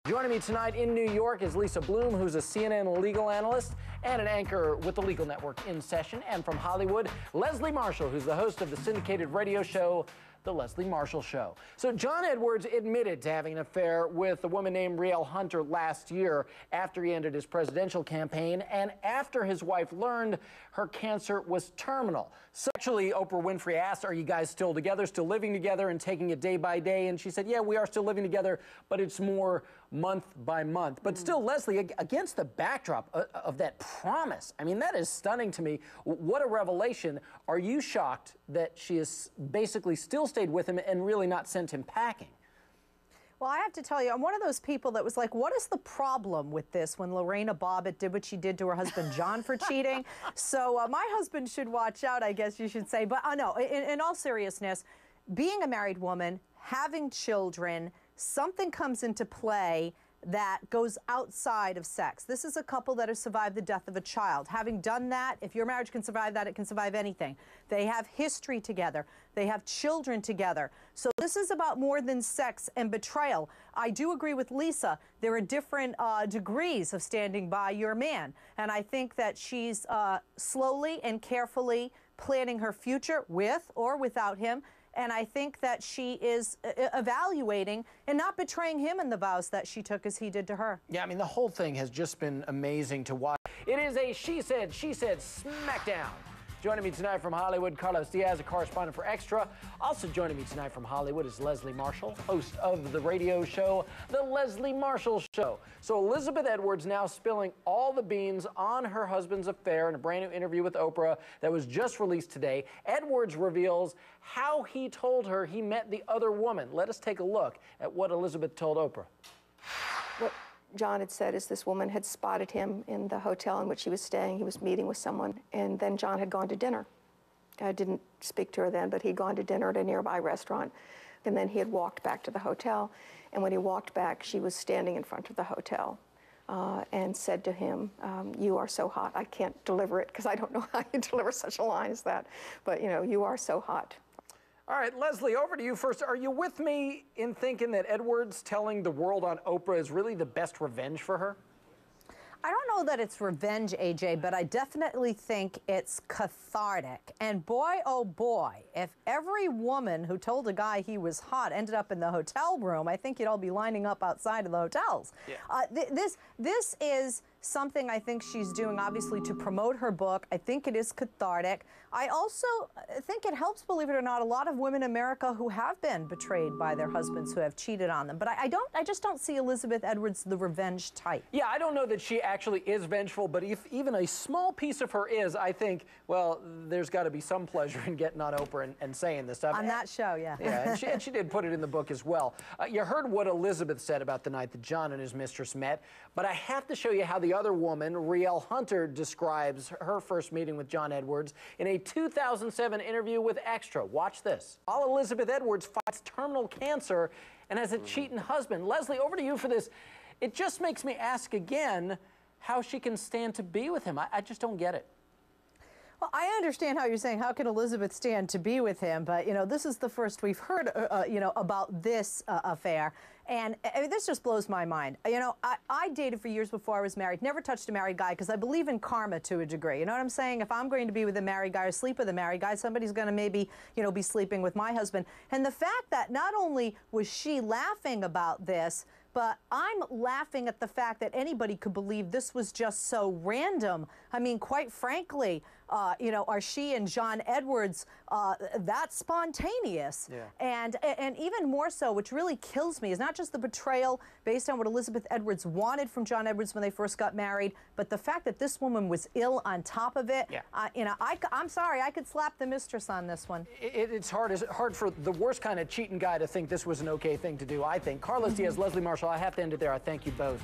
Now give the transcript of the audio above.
Joining me tonight in New York is Lisa Bloom, who's a CNN legal analyst and an anchor with the Legal Network In Session. And from Hollywood, Leslie Marshall, who's the host of the syndicated radio show, The Leslie Marshall Show. So John Edwards admitted to having an affair with a woman named Rielle Hunter last year after he ended his presidential campaign and after his wife learned her cancer was terminal. So actually, Oprah Winfrey asked, are you guys still together, still living together and taking it day by day? And she said, yeah, we are still living together, but it's more month by month. But still, Leslie, against the backdrop of that promise, I mean, that is stunning to me. What a revelation. Are you shocked that she is basically still stayed with him and really not sent him packing? Well, I have to tell you, I'm one of those people that was like, what is the problem with this when Lorena Bobbitt did what she did to her husband John for cheating? So my husband should watch out, I guess you should say. But no, in all seriousness, being a married woman, having children, something comes into play that goes outside of sex. This is a couple that has survived the death of a child. Having done that, if your marriage can survive that, it can survive anything. They have history together. They have children together. So this is about more than sex and betrayal. I do agree with Lisa. There are different degrees of standing by your man. And I think that she's slowly and carefully planning her future with or without him. And I think that she is evaluating and not betraying him in the vows that she took as he did to her. Yeah, I mean, the whole thing has just been amazing to watch. It is a she said smackdown. Joining me tonight from Hollywood, Carlos Diaz, a correspondent for Extra. Also joining me tonight from Hollywood is Leslie Marshall, host of the radio show, The Leslie Marshall Show. So Elizabeth Edwards now spilling all the beans on her husband's affair in a brand new interview with Oprah that was just released today. Edwards reveals how he told her he met the other woman. Let us take a look at what Elizabeth told Oprah. What John had said is this woman had spotted him in the hotel in which he was staying. He was meeting with someone, and then John had gone to dinner. I didn't speak to her then, but he'd gone to dinner at a nearby restaurant, and then he had walked back to the hotel, and when he walked back, she was standing in front of the hotel and said to him, you are so hot. I can't deliver it because I don't know how you deliver such a line as that, but you know, you are so hot. All right, Leslie, over to you first. Are you with me in thinking that Edwards telling the world on Oprah is really the best revenge for her? I don't know that it's revenge, AJ, but I definitely think it's cathartic. And boy, oh boy, if every woman who told a guy he was hot ended up in the hotel room, I think you'd all be lining up outside of the hotels. Yeah. This is something I think she's doing, obviously, to promote her book. I think it is cathartic. I also think it helps, believe it or not, a lot of women in America who have been betrayed by their husbands who have cheated on them. But I just don't see Elizabeth Edwards the revenge type. Yeah, I don't know that she actually is vengeful, but if even a small piece of her is, I think, well, there's got to be some pleasure in getting on Oprah and saying this stuff. On that show, yeah. Yeah, and she did put it in the book as well. You heard what Elizabeth said about the night that John and his mistress met, but I have to show you how the other woman, Rielle Hunter, describes her first meeting with John Edwards in a 2007 interview with Extra. Watch this. While Elizabeth Edwards fights terminal cancer and has a cheating husband. Leslie, over to you for this. It just makes me ask again how she can stand to be with him. I just don't get it. Well, I understand how you're saying, how can Elizabeth stand to be with him? But, you know, this is the first we've heard, you know, about this affair. And I mean, this just blows my mind. You know, I dated for years before I was married, never touched a married guy because I believe in karma to a degree. You know what I'm saying? If I'm going to be with a married guy or sleep with a married guy, somebody's going to maybe, you know, be sleeping with my husband. And the fact that not only was she laughing about this, but I'm laughing at the fact that anybody could believe this was just so random. I mean, quite frankly, you know, are she and John Edwards that spontaneous? Yeah. And even more so, which really kills me, is not just the betrayal based on what Elizabeth Edwards wanted from John Edwards when they first got married, but the fact that this woman was ill on top of it. Yeah. You know, I'm sorry, I could slap the mistress on this one. It's hard for the worst kind of cheating guy to think this was an okay thing to do, I think. Carlos Diaz, Leslie Marshall, I have to end it there. I thank you both.